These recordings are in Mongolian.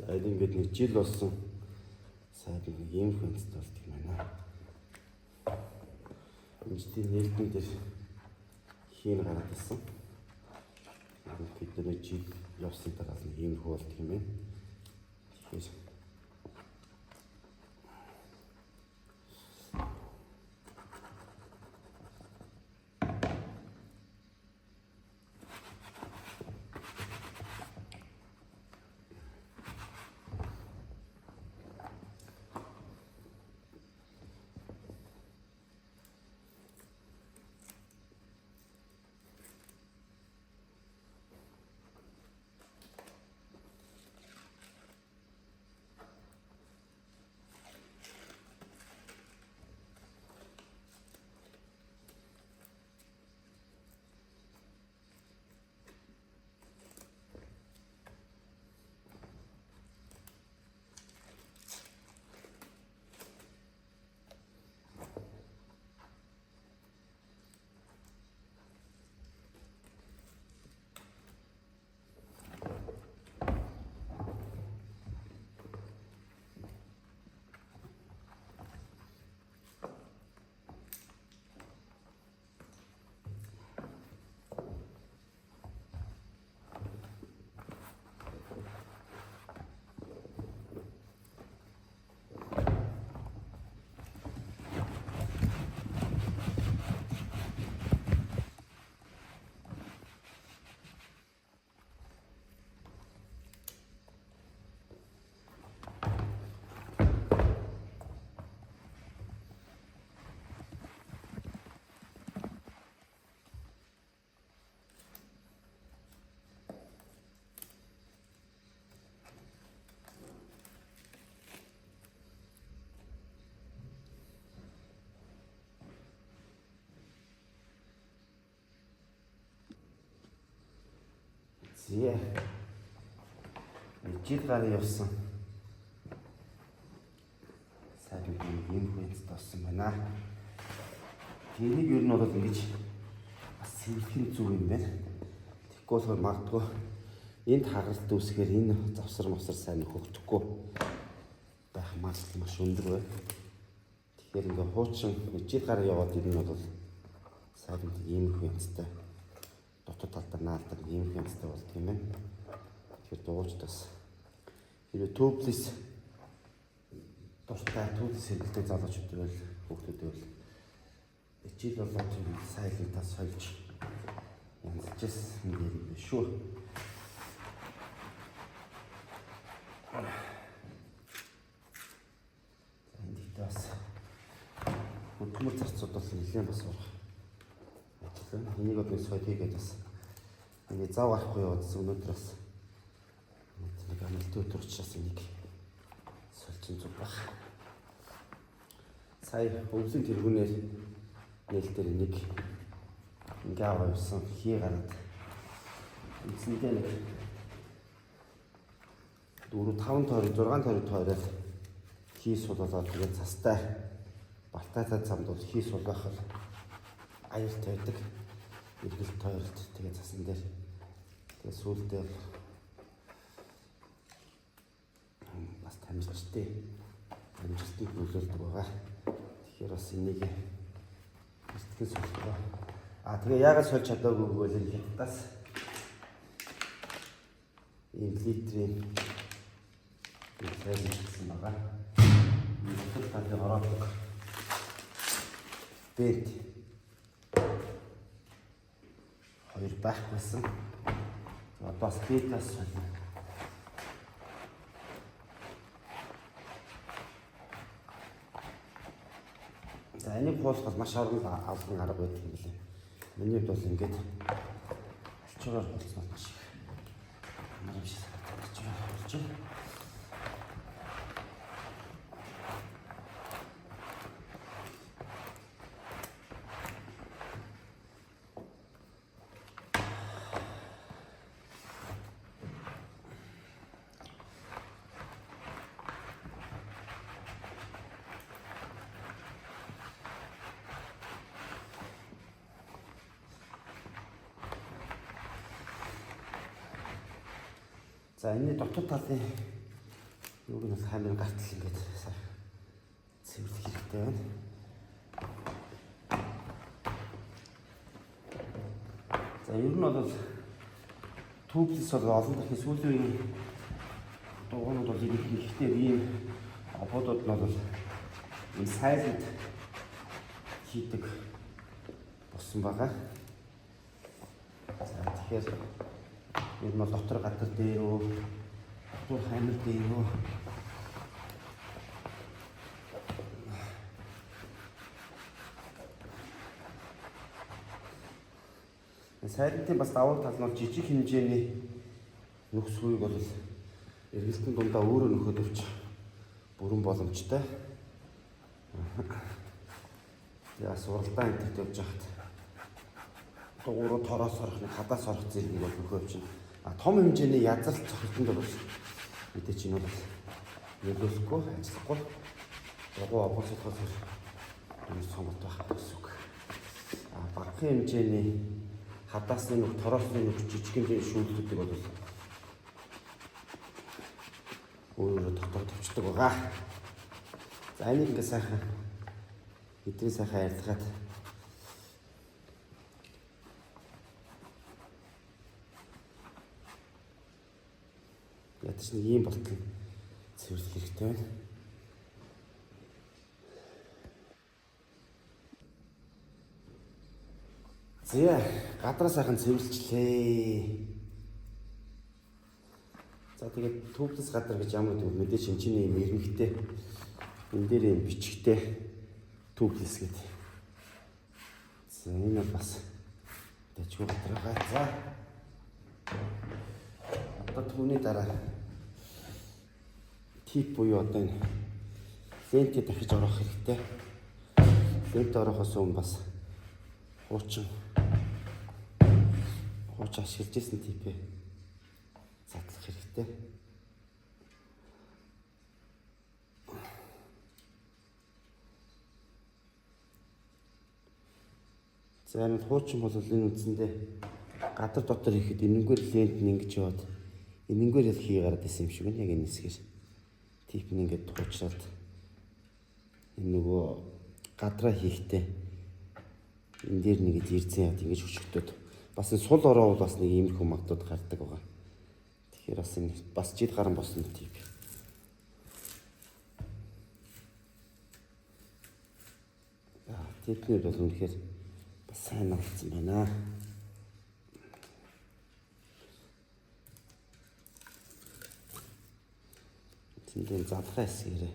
За ингээд нэг жил болсон. Сайн нэг юм хөнцөд болт юм байна. Инжтийн нээлтэн дээр хийн гараад ирсэн. Бид нэг жил явсан дараа нэг юм болт юм байна. Тэгэхээр зээ жил гараа явсан. Сайн нэг юм хөнцөд болсон байна. Тэрийг ер нь бол ингэж бас сэлхэн зүг юм байна. Тэгэхгүй болохоор магадгүй энд хагаралт үүсгэхээр энэ завсар мосор сайн хөгдөхгүй байх магадлал маш өндөр байна. Тэгэхээр ингээ хуучин жил гараа яваад ирнэ бол сайн нэг юм хөнцөд дотоод талдаа наалдаг юм хэмжтэй болт юм байна. Тэгэхээр дууч тас хэрэг төвлөс дуртай төвлөс хэрэглэдэг залуучууд байвал хүүхдүүд байвал жил болоод сайлтаас сольж янзчээс юм шүү. Энд бас хөдөлмөр зарцууд бол нэлээд бас урах. Энийг одоо сойд хийгээд бас энэ зав гарахгүй яваадсан өнөөдөр бас нэг амлт өдөрчөөс энийг сольчин зүг баг. Сая өвлийн тэргүүнээр нээлтээр нэг ингээ аваа явсан хий гараад эцэндээ нэг 4-5 тойрог 6 тойрог хий сулуулаад тэгээд цастай балтаатай замд бол хий сулгах аюулт байдаг. Иргэлт тойролт тэгээд цасан дээр тэгээд сүүлдээ бас тамирчтай амжилтыг нөлөөлдөг байгаа. Тэгэхээр бас энийг сэтгэл суулгаа. Тэгээ яагаад сольж чадаагүй гэвэл энэ хятадаас ийм литрийн хэлсэн байгаа. Нэг талын ороодог бэлт хоёр байхгүйсэн. Одоо спикерс байна. За энийг хуулах маш орон албан арга байдаг юм билээ. Миний хувьд бол ингээд орчоор хуулцсан маш их. Ямар юм шиг санагдаж байна. За энэ дотоод талын Юуг нь хамир гартал ингээд цэвэрлэх хэрэгтэй байна. За ер нь бол тублс бол олон дахин сүүлийн үеийн дугуйнууд бол ихтэй ийм ободууд нь бол энэ сайлд хийдэг болсон байгаа. За тэгэхээр энэ бол дотор гадар дээр үү, дотор хамир дээр үү. Сайлтын бас давуу тал нь жижиг хэмжээний нөхцөлийг бол эргэлтэн дундаа өөрөө нөхөд авч бүрэн боломжтой. Яа суралдаан энтерт явж хахад дугуйруу тороос орох нэг хадаас орох зэргийг бол нөхөд чинь том хэмжээний язалт цохилтонд бол мэдээч энэ бол нөлөөлөхгүй ажиллахгүй дугуй обоцохоос юм сонголт байх гэсэн үг. Бага хэмжээний хадасны нүх тороосны нүх жижиг хэмжээний шүүлтүүдийг бол өөрөө дотор төвчдөг байгаа. За энийг ингээ сайхан эдний сайхан арилгаад ядаж нэг ийм болтол цэвэрлэх хэрэгтэй байна. За гадраа сайхан цэвэрлжлээ. За тэгээд тублс гадар гэж ямар гэдэг мэдээж хэмжээний юм ирмэгтэй энэ дээр юм бичгтэй тублс гэдэг. За энэ бас дэжгүй гадар байгаа. За одоо түүний дараа тип буюу одоо энэ лентээ дахиж орох хэрэгтэй. Лент орохоос өмнө бас хуучин ашиглаж ирсэн типээ задлах хэрэгтэй. За энэ хуучин бол энэ үндсэндээ гадар дотор ихэд энэнгээр лент нь ингэж яваад энэнгээр л хий гараад исэн юм шиг байна. Яг энэ хэсгээр тип нь ингэж хуучраад энэ нөгөө гадраа хийхдээ энэ дээр нэгж ирзэн яд ингэж өчгдөд бас энэ сул ороо бол бас нэг иймэрхүү магадууд гардаг байгаа. Тэгэхээр бас энэ бас жид гарan босно тип. Типнүүд бол үнэхээр бас сайн болсон байна. Тэндээ задлахаа хэсгээрээ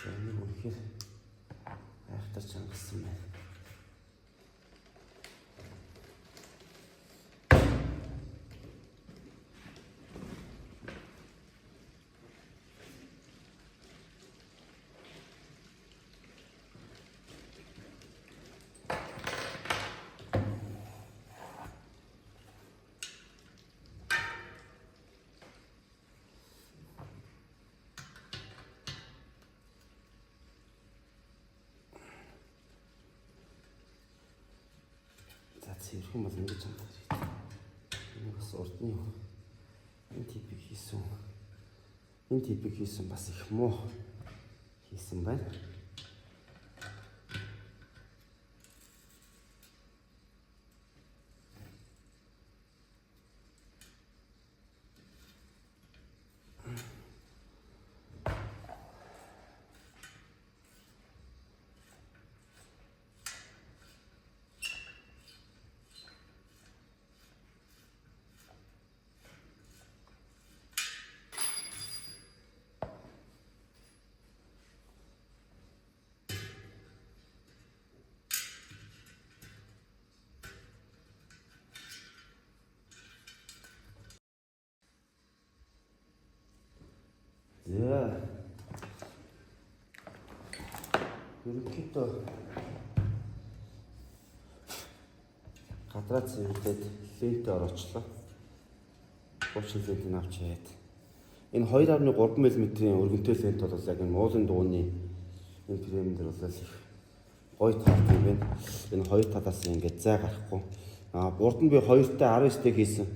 энэ үнэхээр айхтар чангасан байна. Цэвэрхэн бол ингэж хандах хэрэгтэй. Энэ бас урдны энэ типийг хийсэн. Энэ типийг хийсэн бас их муу хийсэн байна. ерөнхийдөө гадраа цэвэрлээд лентэ ороочлоо. 30 лентийг авч хаад. Энэ 2.3 мм-ийн өргөнтэй лент бол яг энэ уулын дууны энэ фрейм дээр бол их гоё талт юм байна. Энэ хоёр талаас ингээд зай гарахгүй. Бурд нь би 2-тай 19-тэй хийсэн.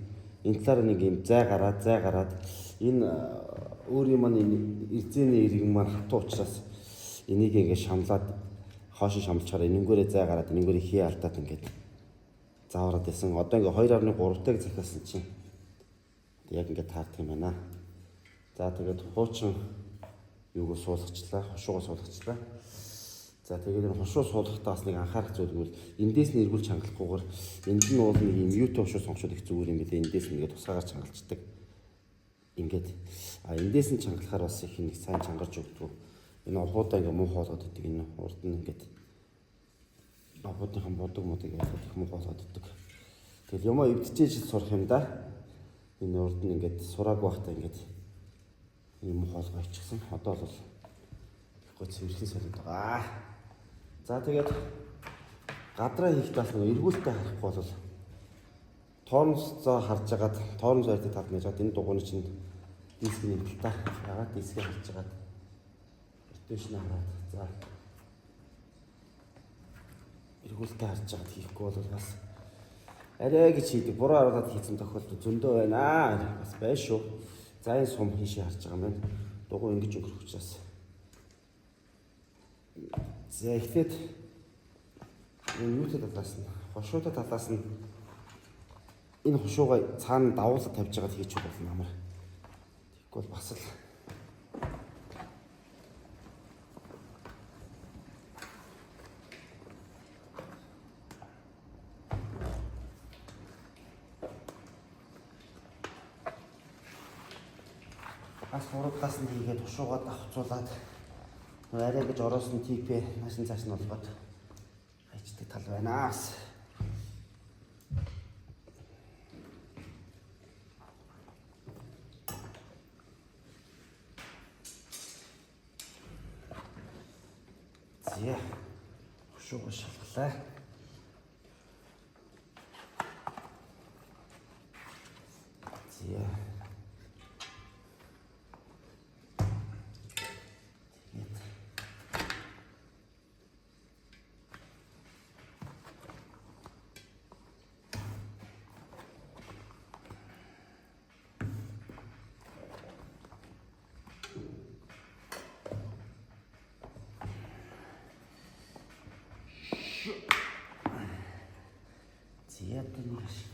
Энэ талаар нэг юм зай гараад энэ өөрийн маань эрзэний иргэн маань хатуу учраас энийг ингээд шамлаад хоош шамлчаар энэнгээрээ зай гараад энэнгээрээ хий алдаад ингээд заавраад байсан. Одоо ингээд 2.3-тайг захиалсан чинь яг ингээд таардаг юм байна. За тэгээд хуучин юуг суулгачлаа, хушуугаа суулгачлаа. За тэгээд энэ хушуу суулгахдаа бас нэг анхаарах зүйл нь эндээс нь эргүүл чангалахгүйгээр энд нь уул нэг юм YouTube хушуу сонгоход их зүгээр юм билээ. Эндээс нь ингээд тусгаагаар чангалцдаг. Ингээд эндээс нь чангалахаар бас их нэг сайн чангарч өгдөг. Энэ обуудаа ингээд муу хоолоод идэг. Энэ урд нь ингээд обуудынхан бодог модог ялгаад их муу хоолоод идэг. Тэгэл юмаа эвдчихэж сурах юм да. Энэ урд нь ингээд сурааг байхдаа ингээд юм хоолгоо ичсэн. Одоо бол гоо цэвэрхэн солиод байгаа. За тэгээд гадраа хийх тас нэг эргүүлтэй харахгүй бол тоорносцоо харж агаад тоорн зойртой тал нэж гад энэ дугуйн чинь дискний талтай ягаад дискийг харж агаад ротейшн хараад за эргүүлтэй харж агаад хийхгүй бол бас арай гэж хийдэг буруу харуулаад хийсэн тохиолдол зөндөө байна. Бас байна шүү. За энэ сум хийшээ харж байгаа юм байна. Дугуй ингэж өнгөрөх учраас. За эхлээд энэ юутай талаас нь хошуутай талаас нь энэ хошуугаа цаана давуулаад тавьж байгаад хийчих болно амар. Тэгэхгүй бол бас л бас хурдаас нь хийгээд хушуугаа давхцуулаад арай гэж ороосон типээ наашин цааш нь болгоод хайчдаг тал байна. Зэ хушуугаа шалгалаа. Зэ зэятны ашиг.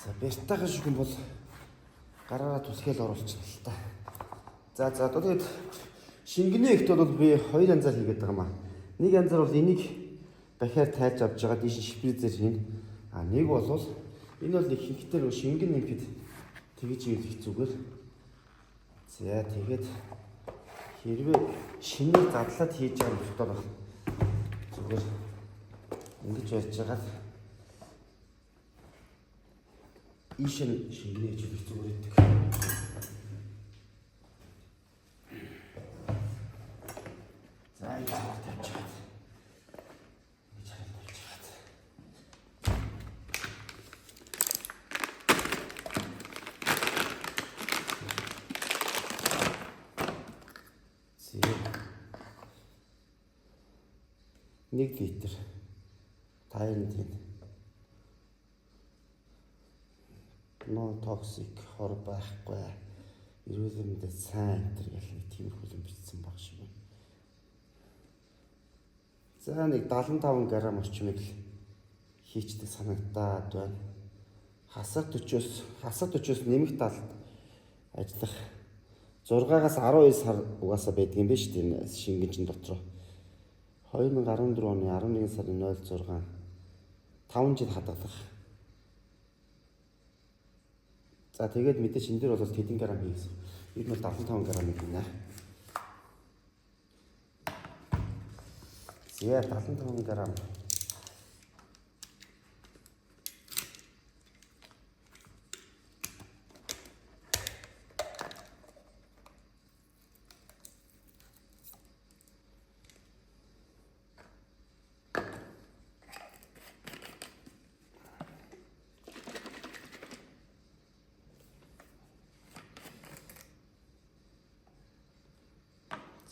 За бертагийн шүгэн бол гараараа түсгээл оруулчихна л та. За тэгээд шингэнэ ихт бол би хоёр янзаар хийгээд байгаа юм аа. Нэг янзаар бол энийг дахиад тайлж авч байгаа дээш шприцээр хийн. Нэг бол энэ бол нэг хинхтэр шингэн нэмэхэд тэгж ийлэх зүгээр. За тэгээд хэрвээ шинээр задлаад хийж байгаа юм дотор зүгээр ингэж байж байгаа. Ишин шингэнэ хийж их зүгээр гэдэг. За энэ тавьж чад. Нэг литр тайрн тийм no toxic хор байхгүй эрүүл мэндэ сайн энэ гэх нэг тиймэрхүү юм бичсэн баг шиг байна. За нэг 75 г орчмыг л хийчдэг санагдаад байна. Хасаг 40-оос нэмэх талд ажиллах 6-аас 12 сар угаасаа байдаг юм биш тийм шингэнчин дотроо. 2014 оны 11 сарын 06 5 жил хадгалах. За тэгээд мэдээж энэ дэр бол тэдэн грамм хийсэн. Ер нь 75 грамм гинэ. Зя 75 грамм.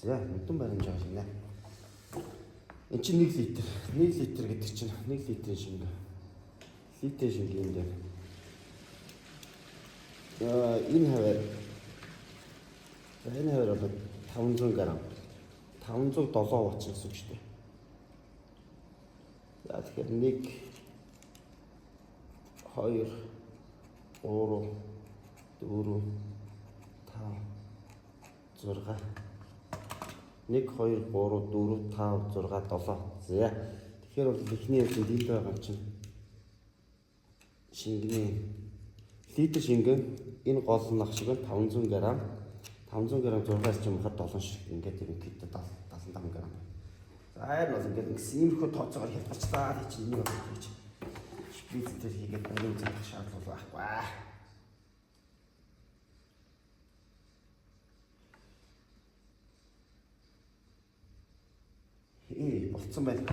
За нүдэн баримж байгаа юм нэ. Энд чинь 1 литр. 1 литр гэдэг чинь 1 литрийн шингэ. Литрийн шингэ юм дээр. Энэ хавар бол 500 г. 507 ватт гэсэн үг шүү дээ. За тэгэхээр 1 2 3 4 5 6 1 2 3 4 5 6 7. За. Тэгэхээр бол эхний хэсэг дийл байгаа чинь шингэний литр шингэн энэ гол нах шиг 500 г. 500 г 6-аас ч юм хад 7 шиг ингээд юм хэд 75 г. За харин бол ингээд иймэрхүү тооцоогоор хялбарчлаа гэж чинь нэг байна гэж. Шприц дээр хийгээд барин зах шаардлага байхгүй. Болцсон байна.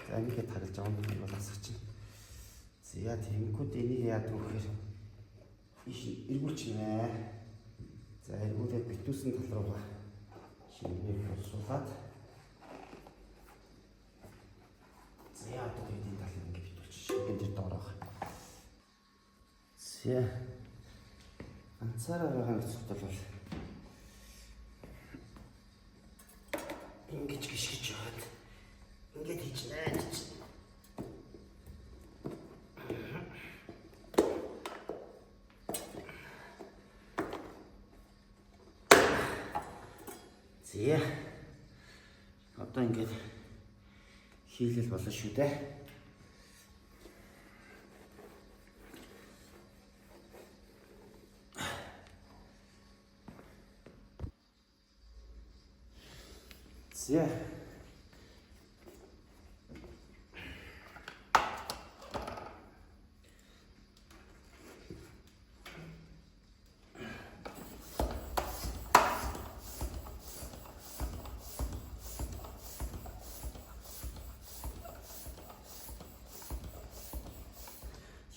За ингээд харж байгаа юм бол асах чинь. За тэнгүүд энийг яадаг вэ гэхээр эргүүлчихнэ. За эргүүлээд битүүсэн тал руугаа шинээр боловсруулад. За одоо энэ тал ингээд битүүлчих. Шинээр дээр доорох. За анцаараа байгаа хэсэгт бол ингэж гიშгэж яваад ингээд хийчихнэ. Зя. Одоо ингээд хийлэл болно шүү дээ. Зя.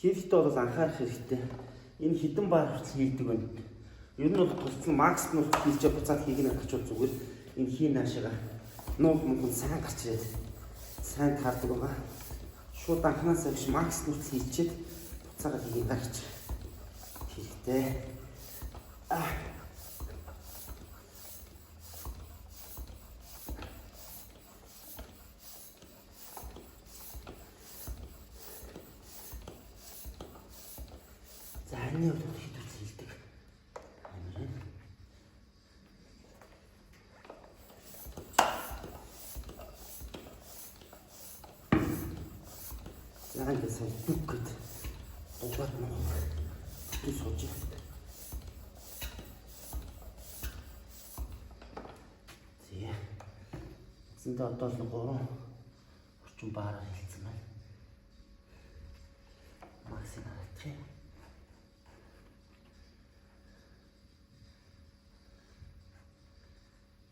Хийхдээ бол анхаарах хэрэгтэй. Энэ хідэн баар хүртэл хийдэг байна. Ер нь бол тусцсан макс нь хийж буцаад хийх нь очвол зүгээр энэ хий наашаага нуух мөнгө сайн гарч ирээд сайн таардаг байгаа. Шууд анханасаа биш макс нь хүртэл хийчихэд буцаагаад хийх нь гарч хэрэгтэй. Ini udah hidup siltik. Jangan saya tukut. Obat mau. Itu saja. Iya. Sinta atas loko. Orchun bara hilsin. Maksin atri.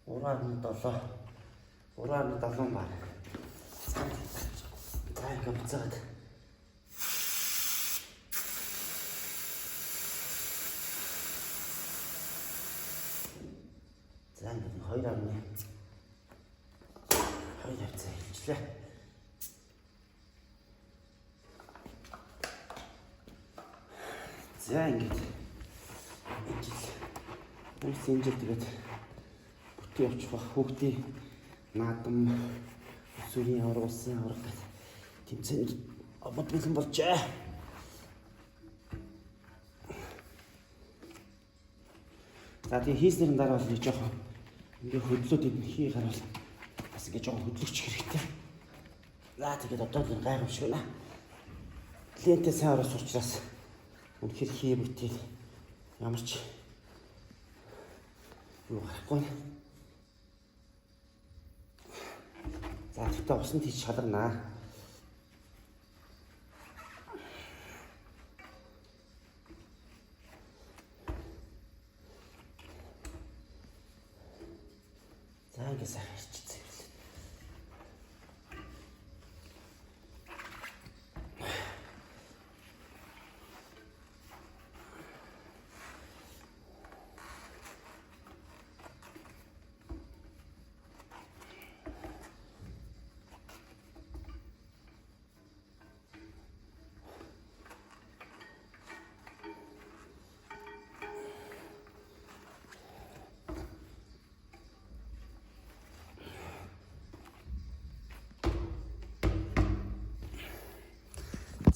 Урaan 7 баг. За ингээд буцаад. За ингээд 2 хавцаа хийлээ. За ингээд энэ тэгээд явчих ба хүүхдийн наадам өсвөрийн улсын авраг гэдэг тэмцээнд обод бэлэн болжээ. За тийм хийснэрийн дараа бол нэг жоохон ингээ хөдлөөд идэх хий гарвал бас ингээ жоохон хөдлөгч хэрэгтэй. За тэгээд одоо л гайхамшиг байна. Клиентээ сайн оруулах учраас үнэхээр хий бүтээл ямар ч юу гарахгүй. За тэгтээ усанд хийж шалгарнаа. За ингэ сайн хийчихсэн юм.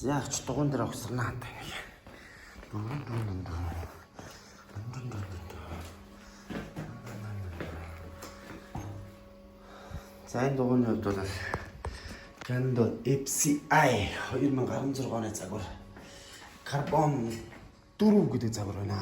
За авч дугуун дээр огсорнаа хантай нэг. За энэ дугууны хувьд бол Canon FCI 2016 оны загвар карбон 4 гэдэг загвар байна.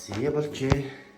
Зээ болжээ.